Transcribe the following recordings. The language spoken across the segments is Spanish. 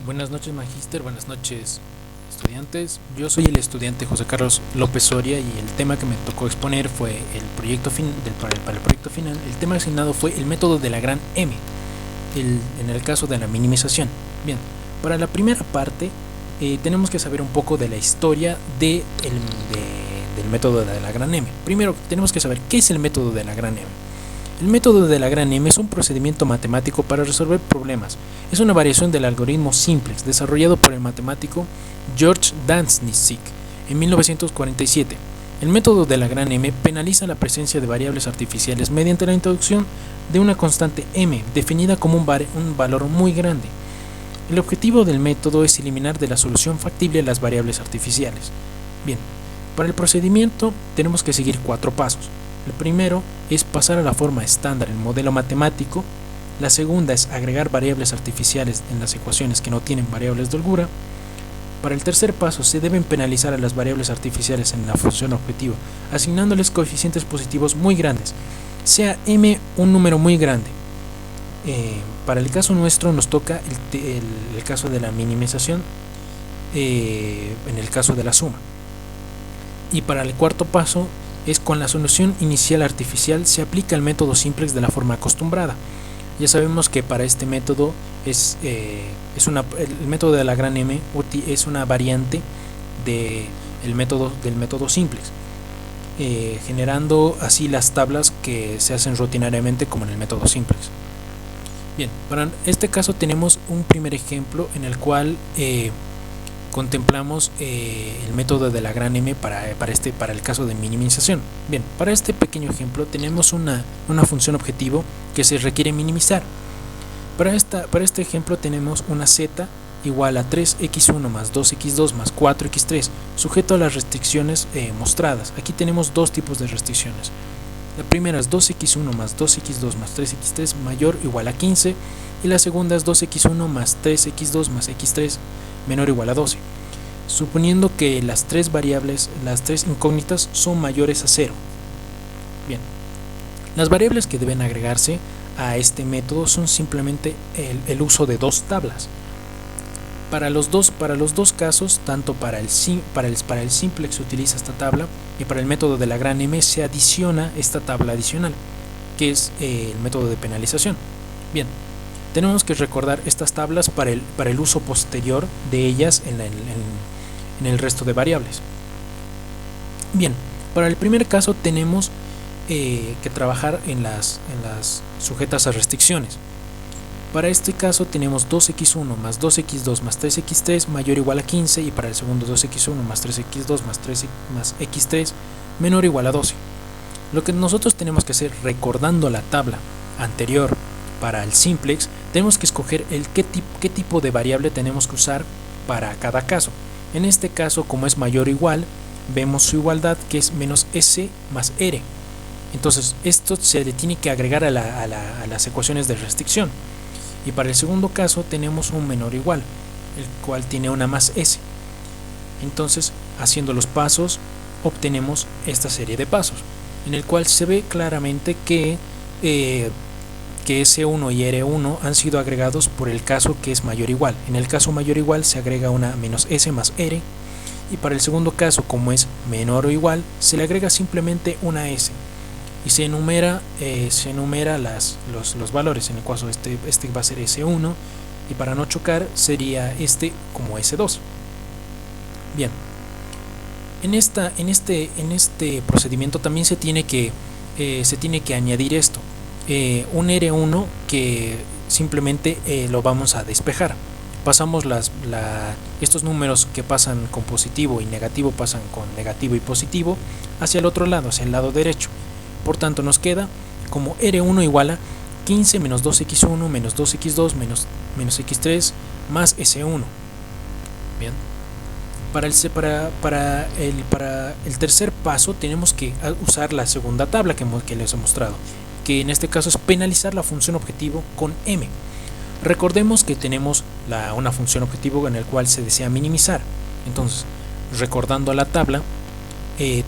Buenas noches, magíster, buenas noches, estudiantes. Yo soy el estudiante José Carlos López Soria y el tema que me tocó exponer fue para el proyecto final. El tema asignado fue el método de la gran M, en el caso de la minimización. Bien, para la primera parte tenemos que saber un poco de la historia del método de la gran M. Primero tenemos que saber qué es el método de la gran M. El método de la gran M es un procedimiento matemático para resolver problemas. Es una variación del algoritmo simplex desarrollado por el matemático George Dantzig en 1947. El método de la gran M penaliza la presencia de variables artificiales mediante la introducción de una constante m definida como un valor muy grande. El objetivo del método es eliminar de la solución factible las variables artificiales. Bien, para el procedimiento tenemos que seguir 4 pasos. El primero es pasar a la forma estándar el modelo matemático. La segunda es agregar variables artificiales en las ecuaciones que no tienen variables de holgura. Para el tercer paso se deben penalizar a las variables artificiales en la función objetivo, asignándoles coeficientes positivos muy grandes, sea m un número muy grande. Para el caso nuestro nos toca el caso de la minimización en el caso de la suma. Y para el cuarto paso es con la solución inicial artificial se aplica el método simplex de la forma acostumbrada. Ya sabemos que para este método el método de la gran M es una variante del método simplex, generando así las tablas que se hacen rutinariamente como en el método simplex. Bien, para este caso tenemos un primer ejemplo en el cual contemplamos el método de la gran M para el caso de minimización. Bien, para este pequeño ejemplo tenemos una función objetivo que se requiere minimizar. Para este ejemplo tenemos una z igual a 3x1 más 2x2 más 4x3 sujeto a las restricciones mostradas. Aquí tenemos dos tipos de restricciones. La primera es 2x1 más 2x2 más 3x3 mayor o igual a 15 y la segunda es 2x1 más 3x2 más x3 menor o igual a 12, suponiendo que las tres variables, las tres incógnitas son mayores a 0. Bien, las variables que deben agregarse a este método son simplemente el uso de dos tablas. Para los dos casos, tanto para el simplex se utiliza esta tabla y para el método de la gran M se adiciona esta tabla adicional, que es el método de penalización. Bien, tenemos que recordar estas tablas para el uso posterior de ellas en el resto de variables. Bien, para el primer caso tenemos que trabajar en las sujetas a restricciones. Para este caso tenemos 2x1 más 2x2 más 3x3 mayor o igual a 15 y para el segundo 2x1 más 3x2 más x3 menor o igual a 12. Lo que nosotros tenemos que hacer, recordando la tabla anterior para el simplex, tenemos que escoger qué tipo de variable tenemos que usar para cada caso. En este caso, como es mayor o igual, vemos su igualdad que es menos s más r. Entonces esto se le tiene que agregar a las ecuaciones de restricción. Y para el segundo caso tenemos un menor o igual, el cual tiene una más s. Entonces, haciendo los pasos, obtenemos esta serie de pasos, en el cual se ve claramente que S1 y R1 han sido agregados por el caso que es mayor o igual. En el caso mayor o igual se agrega una menos S más R, y para el segundo caso, como es menor o igual, se le agrega simplemente una S y se enumera los valores. En el caso este va a ser S1 y para no chocar sería este como S2. Bien, en este procedimiento también se tiene que añadir esto. Un R1 que simplemente lo vamos a despejar. Pasamos estos números que pasan con positivo y negativo pasan con negativo y positivo hacia el otro lado, hacia el lado derecho. Por tanto nos queda como R1 igual a 15 menos 2x1 menos 2x2 menos x3 más S1. Bien. Para el tercer paso tenemos que usar la segunda tabla que les he mostrado, que en este caso es penalizar la función objetivo con m. Recordemos que tenemos una función objetivo en el cual se desea minimizar. Entonces, recordando la tabla,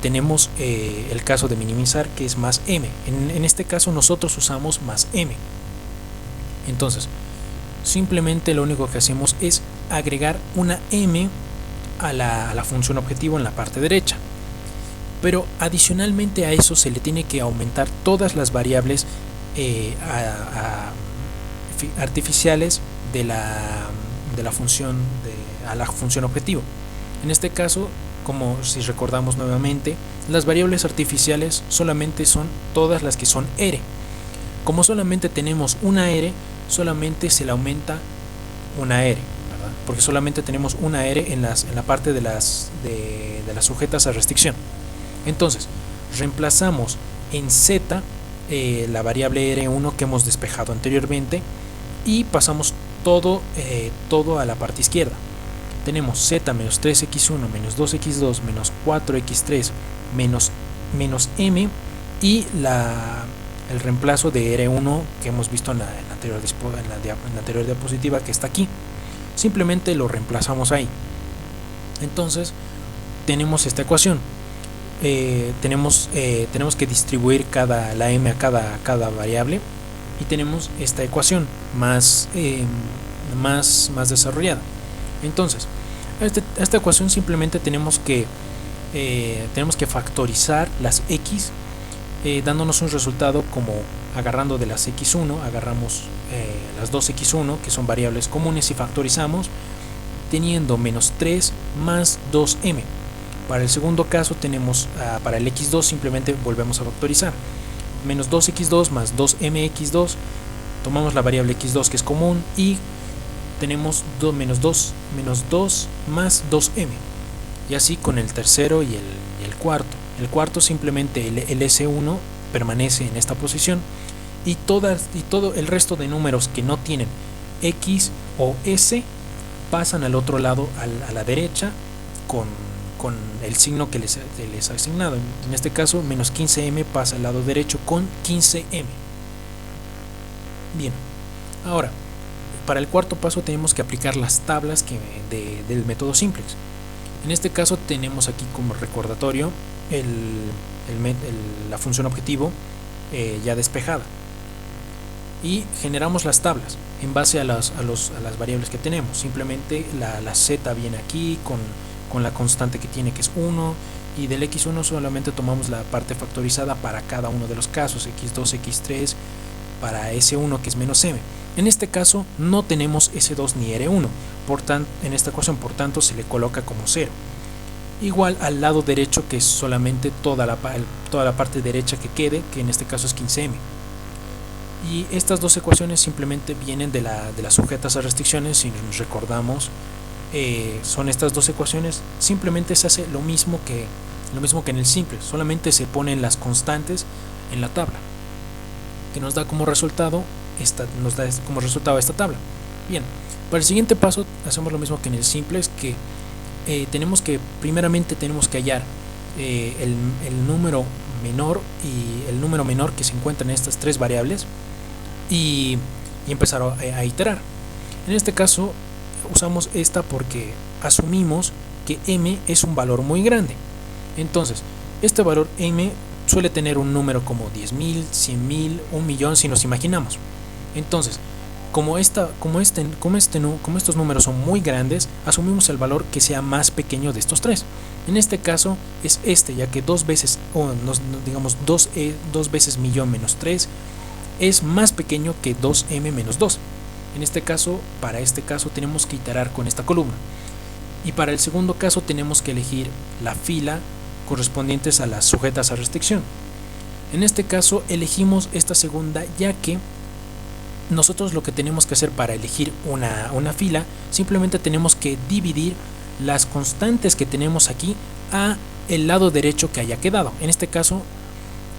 tenemos el caso de minimizar, que es más m. En este caso nosotros usamos más m. Entonces, simplemente lo único que hacemos es agregar una m a la función objetivo en la parte derecha. Pero adicionalmente a eso se le tiene que aumentar todas las variables artificiales de la función a la función objetivo. En este caso, como si recordamos nuevamente, las variables artificiales solamente son todas las que son r. Como solamente tenemos una r, solamente se le aumenta una r, ¿verdad? Porque solamente tenemos una r en la parte de las sujetas a restricción. Entonces, reemplazamos en z la variable r1 que hemos despejado anteriormente y pasamos todo a la parte izquierda. Tenemos z menos 3x1 menos 2x2 menos 4x3 menos m y el reemplazo de r1 que hemos visto en la anterior diapositiva, que está aquí. Simplemente lo reemplazamos ahí. Entonces tenemos esta ecuación. Tenemos que distribuir la m a cada variable y tenemos esta ecuación más desarrollada. Entonces, esta ecuación simplemente tenemos que factorizar las x, dándonos un resultado como agarrando de las x1, agarramos las 2x1, que son variables comunes, y factorizamos, teniendo menos 3 más 2m. Para el segundo caso tenemos, para el x2 simplemente volvemos a factorizar, menos 2x2 más 2mx2, tomamos la variable x2 que es común y tenemos menos 2 más 2m, y así con el tercero y el cuarto. El cuarto simplemente el S1 permanece en esta posición y todo el resto de números que no tienen X o S pasan al otro lado, a la derecha, con el signo que les ha asignado. En este caso, menos 15m pasa al lado derecho con 15m. Bien, ahora para el cuarto paso tenemos que aplicar las tablas del método simplex. En este caso tenemos aquí como recordatorio la función objetivo ya despejada, y generamos las tablas en base a las variables que tenemos. Simplemente la z viene aquí con la constante que tiene, que es 1, y del x1 solamente tomamos la parte factorizada para cada uno de los casos, x2, x3, para S1 que es menos m. En este caso no tenemos S2 ni R1, en esta ecuación, por tanto se le coloca como 0. Igual al lado derecho, que es solamente toda la parte derecha que quede, que en este caso es 15m. Y estas dos ecuaciones simplemente vienen de las sujetas a restricciones. Si nos recordamos, son estas dos ecuaciones. Simplemente se hace lo mismo que en el simple, solamente se ponen las constantes en la tabla, que nos da como resultado esta tabla. Bien, para el siguiente paso hacemos lo mismo que en el simple, es que primeramente tenemos que hallar el número menor y el número menor que se encuentran en estas tres variables y empezar a iterar. En este caso usamos esta porque asumimos que m es un valor muy grande. Entonces este valor m suele tener un número como 10.000, 100.000, 1.000.000 si nos imaginamos. Entonces, como estos números son muy grandes, asumimos el valor que sea más pequeño de estos tres. En este caso es ya que 2 veces, digamos 2 veces millón menos 3 es más pequeño que 2m menos 2. En este caso, para este caso tenemos que iterar con esta columna. Y para el segundo caso tenemos que elegir la fila correspondientes a las sujetas a restricción. En este caso elegimos esta segunda, ya que nosotros lo que tenemos que hacer para elegir una fila, simplemente tenemos que dividir las constantes que tenemos aquí a el lado derecho que haya quedado. En este caso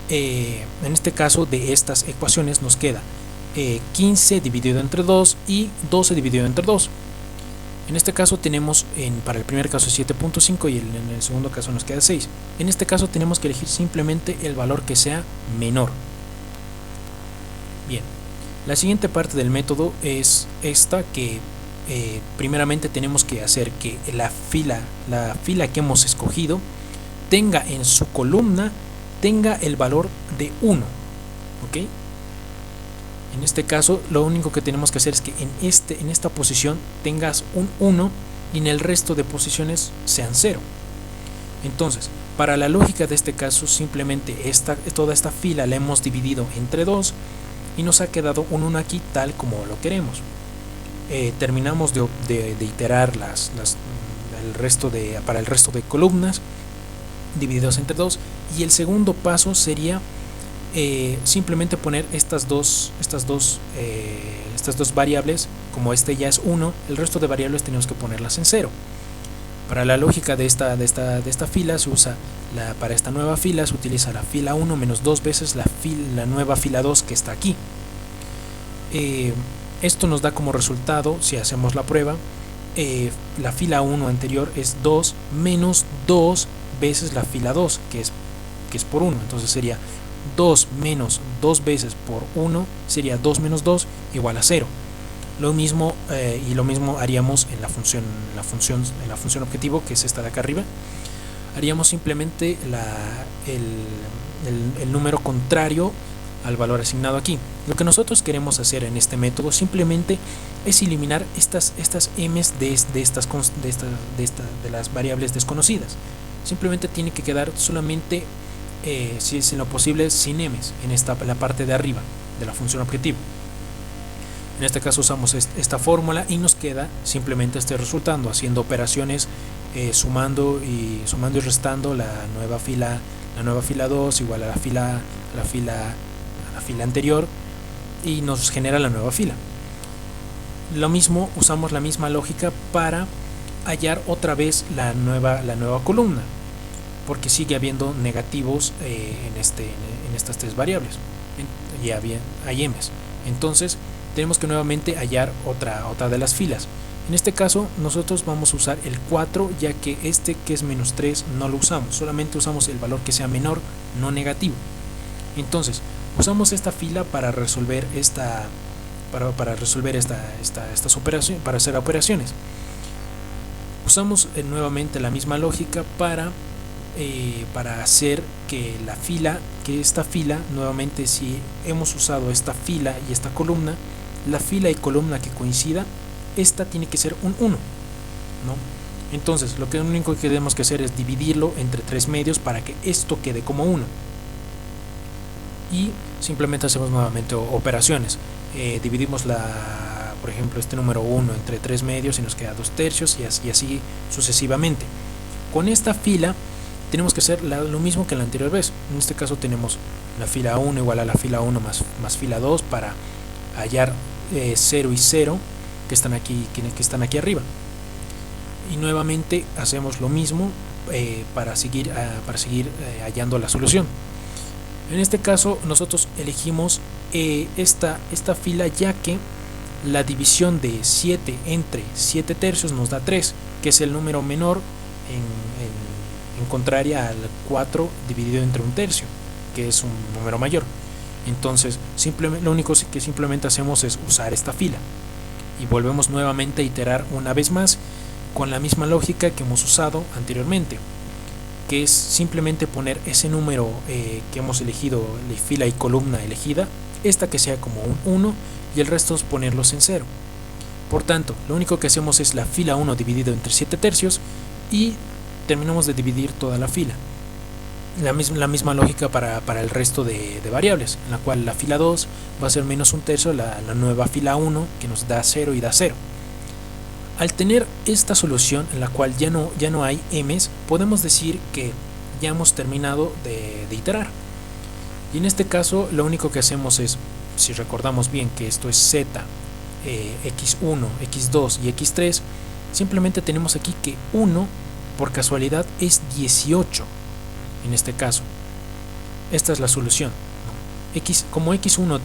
de estas ecuaciones nos queda 15 dividido entre 2 y 12 dividido entre 2. En este caso tenemos, para el primer caso 7.5 y en el segundo caso nos queda 6. En este caso tenemos que elegir simplemente el valor que sea menor. Bien, la siguiente parte del método es esta, que primeramente tenemos que hacer que la fila que hemos escogido tenga en su columna el valor de 1. ¿Ok? En este caso, lo único que tenemos que hacer es que en esta posición tengas un 1 y en el resto de posiciones sean 0. Entonces, para la lógica de este caso, simplemente toda esta fila la hemos dividido entre 2 y nos ha quedado un 1 aquí tal como lo queremos. Terminamos de iterar para el resto de columnas divididos entre 2, y el segundo paso sería simplemente poner estas dos variables. Como este ya es 1, el resto de variables tenemos que ponerlas en 0. Para la lógica de esta fila se usa para esta nueva fila se utiliza la fila 1 menos 2 veces la nueva fila 2 que está aquí. Esto nos da como resultado, si hacemos la prueba, la fila 1 anterior es 2 menos 2 veces la fila 2, que es por 1. Entonces sería 2 menos 2 veces por 1, sería 2 menos 2 igual a 0. Lo mismo haríamos en la función objetivo, que es esta de acá arriba. Haríamos simplemente el número contrario al valor asignado aquí. Lo que nosotros queremos hacer en este método simplemente es eliminar estas m's de las variables desconocidas. Simplemente tiene que quedar solamente, si es en lo posible, sin m's en la parte de arriba de la función objetivo. En este caso usamos esta fórmula y nos queda simplemente este resultado, haciendo operaciones sumando y restando la nueva fila 2 igual a la fila anterior, y nos genera la nueva fila. Lo mismo, usamos la misma lógica para hallar otra vez la nueva columna, porque sigue habiendo negativos en estas tres variables y hay m's. Entonces tenemos que nuevamente hallar otra de las filas. En este caso nosotros vamos a usar el 4, ya que que es menos 3 no lo usamos, solamente usamos el valor que sea menor, no negativo. Entonces usamos esta fila para resolver estas operaciones, para hacer operaciones. Usamos nuevamente la misma lógica para hacer que esta fila, nuevamente, si hemos usado esta fila y esta columna, la fila y columna que coincida, esta tiene que ser un 1, ¿no? Entonces lo único que tenemos que hacer es dividirlo entre 3 medios para que esto quede como 1, y simplemente hacemos nuevamente operaciones. Dividimos por ejemplo, este número 1 entre 3 medios y nos queda 2 tercios, y así sucesivamente. Con esta fila tenemos que hacer lo mismo que la anterior vez. En este caso tenemos la fila 1 igual a la fila 1 más fila 2 para hallar 0 y 0 que están aquí arriba. Y nuevamente hacemos lo mismo para seguir hallando la solución. En este caso nosotros elegimos esta fila, ya que la división de 7 entre 7 tercios nos da 3, que es el número menor en contraria al 4 dividido entre 1 tercio, que es un número mayor. Entonces lo único que simplemente hacemos es usar esta fila y volvemos nuevamente a iterar una vez más con la misma lógica que hemos usado anteriormente, que es simplemente poner ese número que hemos elegido, la fila y columna elegida, esta que sea como un 1 y el resto es ponerlos en 0. Por tanto, lo único que hacemos es la fila 1 dividido entre 7 tercios y terminamos de dividir toda la fila. La misma lógica para el resto de variables, en la cual la fila 2 va a ser menos 1 tercio, la nueva fila 1 que nos da 0 y da 0. Al tener esta solución en la cual ya no hay m's, podemos decir que ya hemos terminado de iterar. Y en este caso lo único que hacemos es, si recordamos bien que esto es z, x1, x2 y x3, simplemente tenemos aquí que 1 por casualidad es 18. En este caso, esta es la solución. Como x1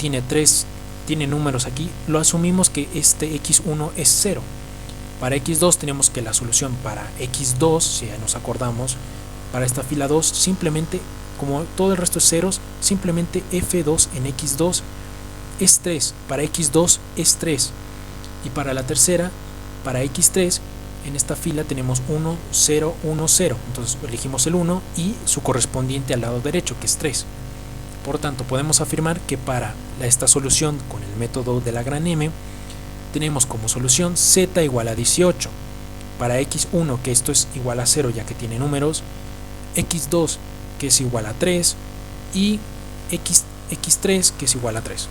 tiene números aquí, lo asumimos que este x1 es 0. Para x2 tenemos que la solución para x2, si nos acordamos, para esta fila 2, simplemente, como todo el resto es ceros, simplemente f2 en x2 es 3, para x2 es 3, y para la tercera, para x3, en esta fila tenemos 1, 0, 1, 0, entonces elegimos el 1 y su correspondiente al lado derecho, que es 3. Por tanto, podemos afirmar que para esta solución con el método de la gran M, tenemos como solución z igual a 18. Para x1, que esto es igual a 0 ya que tiene números, x2, que es igual a 3, y x3, que es igual a 3.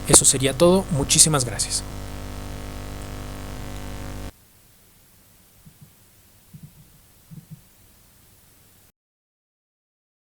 Eso sería todo. Muchísimas gracias.